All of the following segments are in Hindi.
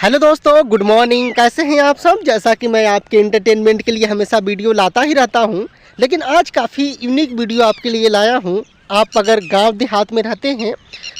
हेलो दोस्तों, गुड मॉर्निंग। कैसे हैं आप सब। जैसा कि मैं आपके एंटरटेनमेंट के लिए हमेशा वीडियो लाता ही रहता हूं, लेकिन आज काफ़ी यूनिक वीडियो आपके लिए लाया हूं। आप अगर गांव देहात में रहते हैं,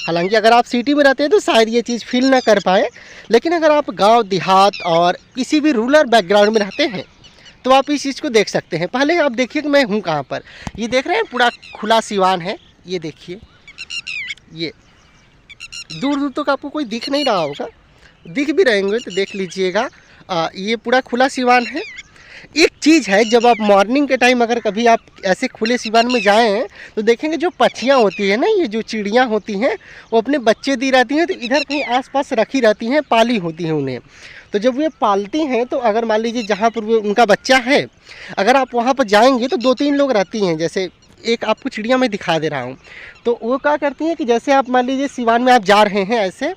हालांकि अगर आप सिटी में रहते हैं तो शायद ये चीज़ फील ना कर पाए, लेकिन अगर आप गांव देहात और किसी भी रूरल बैकग्राउंड में रहते हैं तो आप इस चीज़ को देख सकते हैं। पहले आप देखिए कि मैं हूँ कहाँ पर। ये देख रहे हैं, पूरा खुला सिवान है। ये देखिए, ये दूर दूर तक आपको कोई दिख नहीं रहा होगा, दिख भी रहेंगे तो देख लीजिएगा। ये पूरा खुला सिवान है। एक चीज़ है, जब आप मॉर्निंग के टाइम अगर कभी आप ऐसे खुले सिवान में जाएं तो देखेंगे जो पक्षियाँ होती हैं ना, ये जो चिड़ियाँ होती हैं, वो अपने बच्चे दी रहती हैं तो इधर कहीं आसपास रखी रहती हैं, पाली होती हैं उन्हें। तो जब वे पालती हैं तो अगर मान लीजिए जहाँ पर वो उनका बच्चा है, अगर आप वहाँ पर जाएंगे तो 2-3 लोग रहती हैं। जैसे एक आपको चिड़िया मैं दिखा दे रहा हूँ, तो वो क्या करती हैं कि जैसे आप मान लीजिए सिवान में आप जा रहे हैं ऐसे,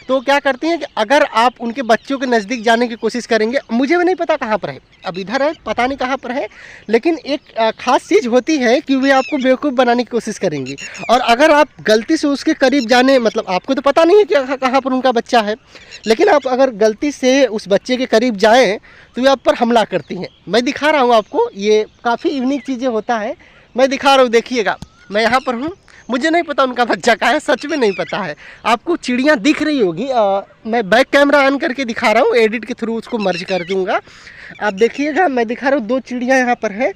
तो वो क्या करती हैं कि अगर आप उनके बच्चों के नज़दीक जाने की कोशिश करेंगे, मुझे भी नहीं पता कहाँ पर है, अब इधर है पता नहीं कहाँ पर है, लेकिन एक ख़ास चीज़ होती है कि वे आपको बेवकूफ़ बनाने की कोशिश करेंगी। और अगर आप गलती से उसके करीब जाने, मतलब आपको तो पता नहीं है कि कहाँ पर उनका बच्चा है, लेकिन आप अगर गलती से उस बच्चे के करीब जाएँ तो वे आप पर हमला करती हैं। मैं दिखा रहा हूँ आपको, ये काफ़ी यूनिक चीज़ें होता है, मैं दिखा रहा हूँ। देखिएगा, मैं यहाँ पर हूँ, मुझे नहीं पता उनका बच्चा कहाँ है, सच में नहीं पता है। आपको चिड़ियाँ दिख रही होगी, मैं बैक कैमरा ऑन करके दिखा रहा हूँ, एडिट के थ्रू उसको मर्ज कर दूँगा। आप देखिएगा, मैं दिखा रहा हूँ 2 चिड़ियाँ यहाँ पर है।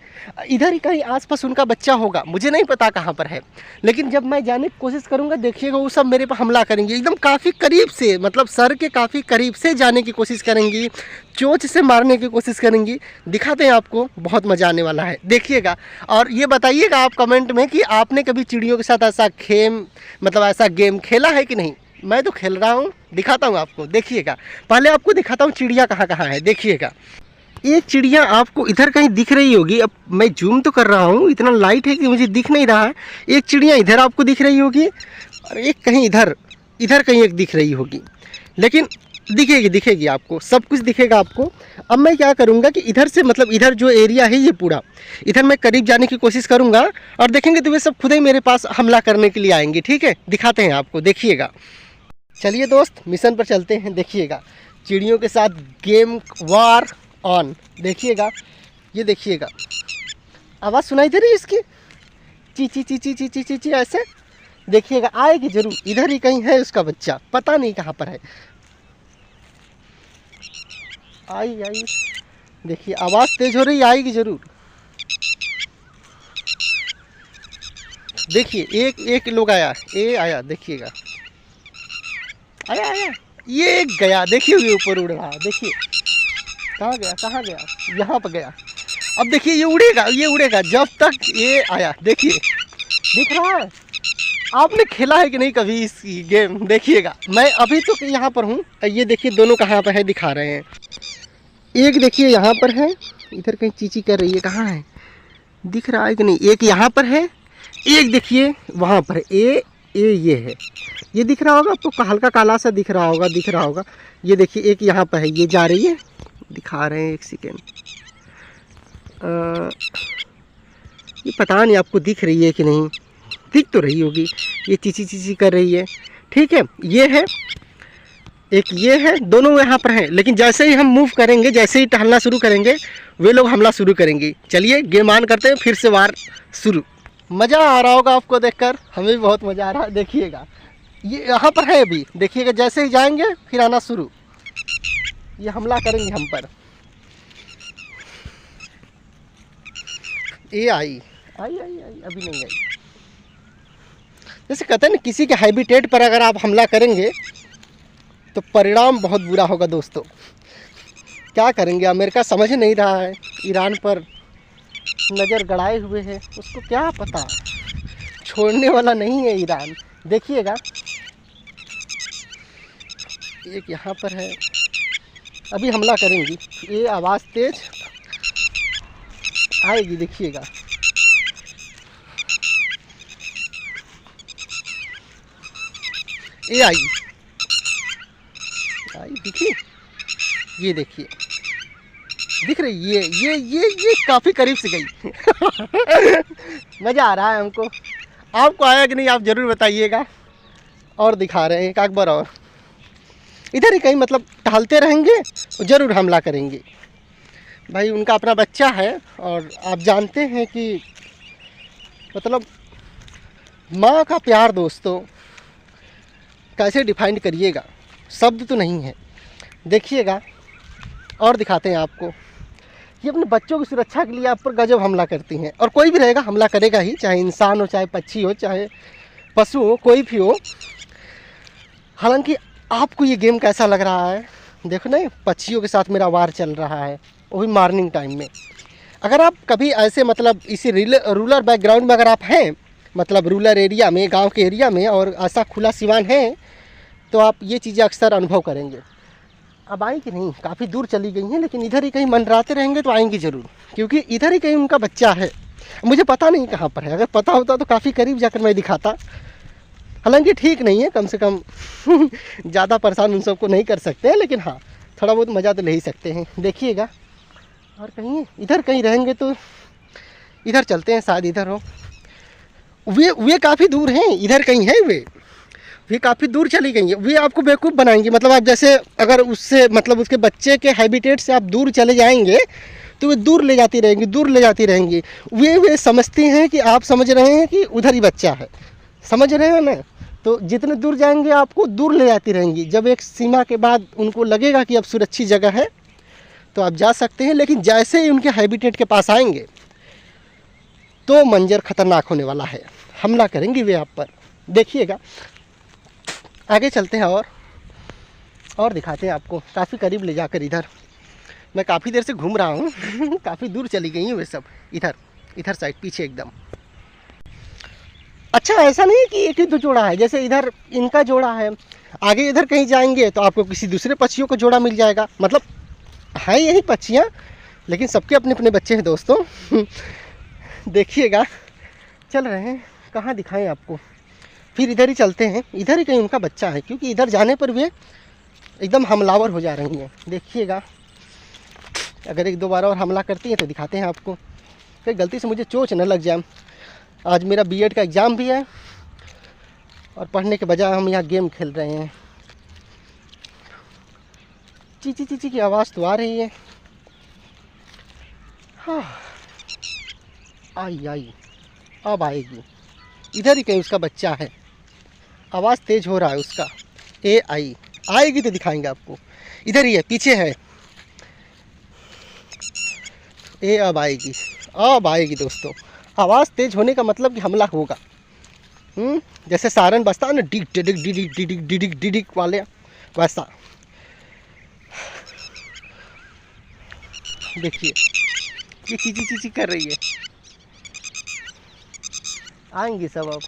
इधर ही कहीं आसपास उनका बच्चा होगा, मुझे नहीं पता कहाँ पर है, लेकिन जब मैं जाने की कोशिश करूँगा देखिएगा वो सब मेरे पर हमला करेंगे, एकदम काफ़ी करीब से, मतलब सर के काफ़ी करीब से जाने की कोशिश करेंगी, चोंच से मारने की कोशिश करेंगी। दिखाते हैं आपको, बहुत मज़ा आने वाला है, देखिएगा। और ये बताइएगा आप कमेंट में कि आपने कभी चिड़ियों के साथ ऐसा ऐसा गेम खेला है कि नहीं। मैं तो खेल रहा हूँ, दिखाता हूँ आपको, देखिएगा। पहले आपको दिखाता हूँ चिड़िया कहाँ कहाँ है, देखिएगा। एक चिड़िया आपको इधर कहीं दिख रही होगी, अब मैं जूम तो कर रहा हूँ, इतना लाइट है कि मुझे दिख नहीं रहा है। एक चिड़िया इधर आपको दिख रही होगी और एक कहीं इधर कहीं एक दिख रही होगी, लेकिन दिखेगी आपको, सब कुछ दिखेगा आपको। अब मैं क्या करूँगा कि इधर से, मतलब इधर जो एरिया है ये पूरा, इधर मैं करीब जाने की कोशिश करूँगा और देखेंगे तो वे सब खुद ही मेरे पास हमला करने के लिए आएंगे। ठीक है, दिखाते हैं आपको, देखिएगा। चलिए दोस्त, मिशन पर चलते हैं। देखिएगा, चिड़ियों के साथ गेम वार ऑन। देखिएगा, ये देखिएगा, आवाज़ सुनाई दे रही है इसकी, ची ची ची ची ची ची ची ची ऐसे। देखिएगा, आएगी जरूर, इधर ही कहीं है उसका बच्चा, पता नहीं कहाँ पर है। आई, देखिए आवाज़ तेज हो रही, आएगी जरूर। देखिए एक लोग आया, ये आया, देखिएगा, आया, ये गया, देखिए ये ऊपर उड़ रहा, देखिए कहाँ गया, यहाँ पर गया। अब देखिए ये उड़ेगा जब तक ये आया। देखिए, दिख रहा है। आपने खेला है कि नहीं कभी इस गेम, देखिएगा। मैं अभी तो यहाँ पर हूँ, ये देखिए दोनों कहाँ पर है, दिखा रहे हैं। एक देखिए यहाँ पर है, इधर कहीं चींची कर रही है, कहाँ है, दिख रहा है कि नहीं। एक यहाँ पर है, एक देखिए वहाँ पर है, ये है, ये दिख रहा होगा आपको, हल्का काला सा दिख रहा होगा। ये देखिए एक यहाँ पर है, ये जा रही है, दिखा रहे हैं, एक सेकेंड। ये पता नहीं आपको दिख रही है कि नहीं, दिख तो रही होगी, ये चीची कर रही है। ठीक है, ये है एक, ये है, दोनों यहाँ पर हैं, लेकिन जैसे ही हम मूव करेंगे, जैसे ही टहलना शुरू करेंगे, वे लोग हमला शुरू करेंगे। चलिए गेम ऑन करते हैं, फिर से वार शुरू। मज़ा आ रहा होगा आपको देखकर, हमें भी बहुत मज़ा आ रहा है। देखिएगा, ये यहाँ पर है अभी, देखिएगा जैसे ही जाएंगे फिर आना शुरू, ये हमला करेंगे हम पर। ये आई, अभी नहीं आई। जैसे कहते हैं ना, किसी के हैबिटेट पर अगर आप हमला करेंगे तो परिणाम बहुत बुरा होगा दोस्तों। क्या करेंगे, अमेरिका समझ नहीं रहा है, ईरान पर नज़र गड़ाए हुए है, उसको क्या पता, छोड़ने वाला नहीं है ईरान। देखिएगा, एक यहाँ पर है, अभी हमला करेंगी, ये आवाज़ तेज आएगी, देखिएगा। ये आई, दिखी, ये देखिए, दिख रही है, ये काफ़ी करीब से गई। मज़ा आ रहा है हमको, आपको आया कि नहीं आप ज़रूर बताइएगा। और दिखा रहे हैं एक बार और, इधर ही कहीं, मतलब टहलते रहेंगे तो ज़रूर हमला करेंगे। भाई उनका अपना बच्चा है और आप जानते हैं कि मतलब माँ का प्यार दोस्तों कैसे डिफाइन करिएगा, शब्द तो नहीं है। देखिएगा और दिखाते हैं आपको। ये अपने बच्चों की सुरक्षा के लिए आप पर गजब हमला करती हैं, और कोई भी रहेगा हमला करेगा ही, चाहे इंसान हो, चाहे पक्षी हो, चाहे पशु हो, कोई भी हो। हालांकि आपको ये गेम कैसा लग रहा है? देखो ना, पक्षियों के साथ मेरा वार चल रहा है, वो भी मॉर्निंग टाइम में। अगर आप कभी ऐसे मतलब इसी रूरल बैकग्राउंड में अगर आप हैं, मतलब रूरल एरिया में, गांव के एरिया में, और ऐसा खुला सिवान है, तो आप ये चीज़ें अक्सर अनुभव करेंगे। अब आई कि नहीं, काफ़ी दूर चली गई हैं, लेकिन इधर ही कहीं मंडराते रहेंगे तो आएंगी ज़रूर, क्योंकि इधर ही कहीं उनका बच्चा है। मुझे पता नहीं कहाँ पर है, अगर पता होता तो काफ़ी करीब जाकर मैं दिखाता। हालांकि ठीक नहीं है, कम से कम ज़्यादा परेशान उन सबको नहीं कर सकते हैं, लेकिन हाँ थोड़ा बहुत मज़ा तो ले ही सकते हैं। देखिएगा और कहीं इधर कहीं रहेंगे तो इधर चलते हैं, शायद इधर हो। वे काफ़ी दूर हैं, इधर कहीं है वे काफ़ी दूर चली गई हैं। वे आपको बेवकूफ़ बनाएंगे, मतलब आप जैसे अगर उससे मतलब उसके बच्चे के हैबिटेट से आप दूर चले जाएंगे तो वे दूर ले जाती रहेंगी, दूर ले जाती रहेंगी। वे समझती हैं कि आप समझ रहे हैं कि उधर ही बच्चा है, समझ रहे हैं ना? तो जितने दूर जाएंगे आपको दूर ले जाती रहेंगी। जब एक सीमा के बाद उनको लगेगा कि अब सुरक्षित जगह है तो आप जा सकते हैं, लेकिन जैसे ही उनके हैबिटेट के पास आएंगे तो मंजर खतरनाक होने वाला है, हमला करेंगी वे आप पर। देखिएगा आगे चलते हैं और दिखाते हैं आपको, काफ़ी करीब ले जाकर। इधर मैं काफ़ी देर से घूम रहा हूँ काफ़ी दूर चली गई हैं वे सब, इधर साइड पीछे एकदम। अच्छा, ऐसा नहीं है कि एक ही तो जोड़ा है, जैसे इधर इनका जोड़ा है, आगे इधर कहीं जाएंगे तो आपको किसी दूसरे पक्षियों का जोड़ा मिल जाएगा। मतलब है यही पक्षियाँ, लेकिन सबके अपने अपने बच्चे हैं दोस्तों। देखिएगा चल रहे हैं, कहाँ दिखाएं आपको, फिर इधर ही चलते हैं, इधर ही कहीं उनका बच्चा है, क्योंकि इधर जाने पर वे एकदम हमलावर हो जा रही हैं। देखिएगा अगर एक दो बार और हमला करती हैं तो दिखाते हैं आपको, कहीं गलती से मुझे चोट न लग जाए। आज मेरा बीएड का एग्ज़ाम भी है और पढ़ने के बजाय हम यहाँ गेम खेल रहे हैं। चीची चीची की आवाज़ तो आ रही है। हाँ आई अब आएगी, इधर ही कहीं उसका बच्चा है, आवाज़ तेज़ हो रहा है उसका। आएगी तो दिखाएंगे आपको, इधर ही है, पीछे है। अब आएगी दोस्तों। आवाज़ तेज़ होने का मतलब कि हमला होगा। जैसे सायरन बजता है ना, डिग डिडिक डिडिक डिडिक डिडिक डिडिक वाले, वैसा। देखिए ये चीची कर रही है, आएंगी सब अब।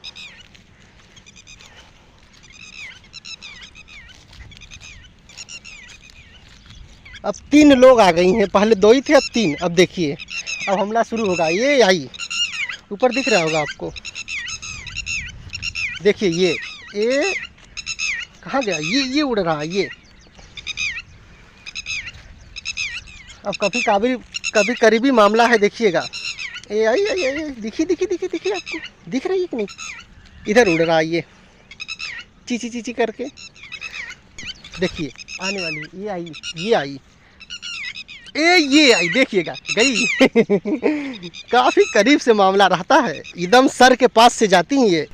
अब 3 लोग आ गई हैं, पहले 2 ही थे, अब 3। अब देखिए अब हमला शुरू होगा। ये आई, ऊपर दिख रहा होगा आपको, देखिए ये कहाँ गया, ये उड़ रहा है ये। अब कभी करीबी मामला है, देखिएगा। आई दिखी आपको, दिख रही है कि नहीं? इधर उड़ रहा है ये, चीची करके। देखिए आने वाली, ये आई देखिएगा, गई। काफ़ी करीब से मामला रहता है, एकदम सर के पास से जाती हैं ये।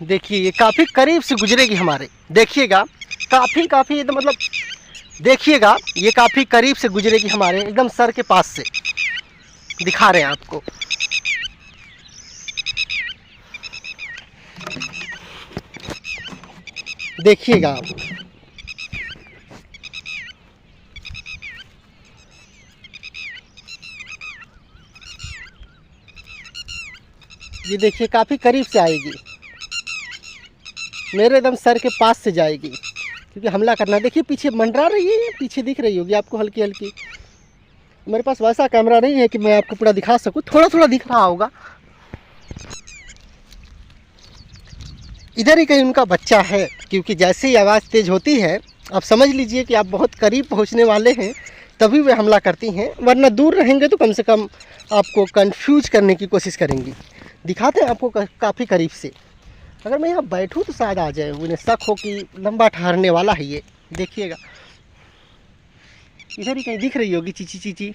देखिए ये काफ़ी करीब से गुजरेगी हमारे, देखिएगा काफ़ी एकदम, मतलब देखिएगा ये काफ़ी करीब से गुजरेगी हमारे, एकदम सर के पास से। दिखा रहे हैं आपको, देखिएगा आप। ये देखिए काफ़ी करीब से आएगी, मेरे एकदम सर के पास से जाएगी, क्योंकि हमला करना। देखिए पीछे मंडरा रही है, पीछे दिख रही होगी आपको हल्की हल्की। मेरे पास वैसा कैमरा नहीं है कि मैं आपको पूरा दिखा सकूं, थोड़ा दिख रहा होगा। इधर ही कहीं उनका बच्चा है, क्योंकि जैसे ही आवाज़ तेज़ होती है आप समझ लीजिए कि आप बहुत करीब पहुंचने वाले हैं तभी वे हमला करती हैं, वरना दूर रहेंगे तो कम से कम आपको कंफ्यूज करने की कोशिश करेंगी। दिखाते हैं आपको काफ़ी करीब से। अगर मैं यहाँ बैठूँ तो शायद आ जाए, उन्हें शक हो कि लंबा ठहरने वाला है ये। देखिएगा इधर ही कहीं दिख रही होगी, चीची चीची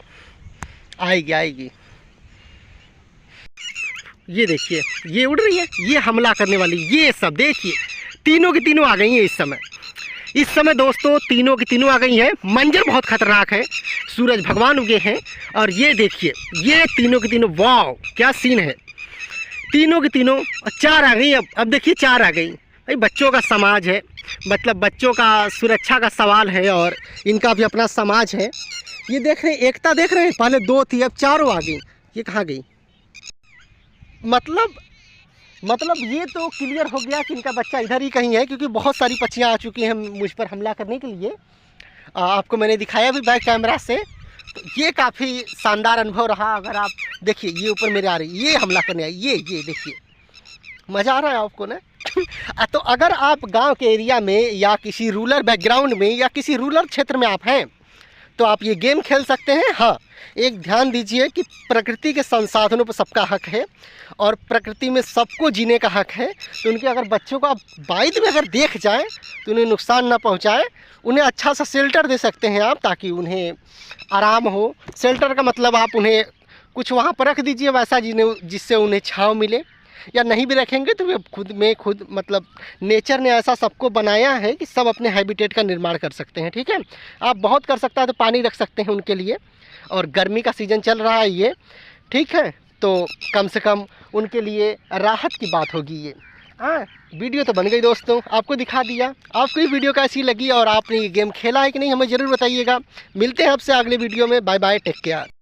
आएगी आएगी। ये देखिए ये उड़ रही है, ये हमला करने वाली। ये सब देखिए तीनों की तीनों आ गई हैं इस समय दोस्तों, तीनों की तीनों आ गई हैं। मंजर बहुत खतरनाक है, सूरज भगवान उगे हैं और ये देखिए ये तीनों की तीनों, वाह क्या सीन है। तीनों की तीनों 4 आ गई। अब देखिए 4 आ गई। भाई बच्चों का समाज है, मतलब बच्चों का सुरक्षा का सवाल है और इनका भी अपना समाज है। ये देख रहे हैं, एकता देख रहे हैं, पहले 2 थी अब 4 आ गई। ये कहाँ गई? मतलब ये तो क्लियर हो गया कि इनका बच्चा इधर ही कहीं है, क्योंकि बहुत सारी पक्षियाँ आ चुकी हैं मुझ पर हमला करने के लिए। आपको मैंने दिखाया भी बैक कैमरा से। तो ये काफ़ी शानदार अनुभव रहा। अगर आप देखिए ये ऊपर मेरे आ रही, ये हमला करने आई, ये देखिए मज़ा आ रहा है आपको ना। तो अगर आप गांव के एरिया में या किसी रूरल बैकग्राउंड में या किसी रूरल क्षेत्र में आप हैं तो आप ये गेम खेल सकते हैं। हाँ, एक ध्यान दीजिए कि प्रकृति के संसाधनों पर सबका हक है और प्रकृति में सबको जीने का हक है। तो उनके अगर बच्चों को आप बाइद में अगर देख जाएं तो उन्हें नुकसान ना पहुंचाए, उन्हें अच्छा सा शेल्टर दे सकते हैं आप, ताकि उन्हें आराम हो। शेल्टर का मतलब आप उन्हें कुछ वहाँ पर रख दीजिए वैसा जिससे उन्हें छाँव मिले, या नहीं भी रखेंगे तो वे खुद मतलब नेचर ने ऐसा सबको बनाया है कि सब अपने हैबिटेट का निर्माण कर सकते हैं। ठीक है, आप बहुत कर सकता है तो पानी रख सकते हैं उनके लिए, और गर्मी का सीज़न चल रहा है ये, ठीक है, तो कम से कम उनके लिए राहत की बात होगी ये। हाँ, वीडियो तो बन गई दोस्तों, आपको दिखा दिया। आपको ये वीडियो कैसी लगी और आपने ये गेम खेला है कि नहीं हमें ज़रूर बताइएगा। मिलते हैं आपसे अगले वीडियो में। Bye bye, take care.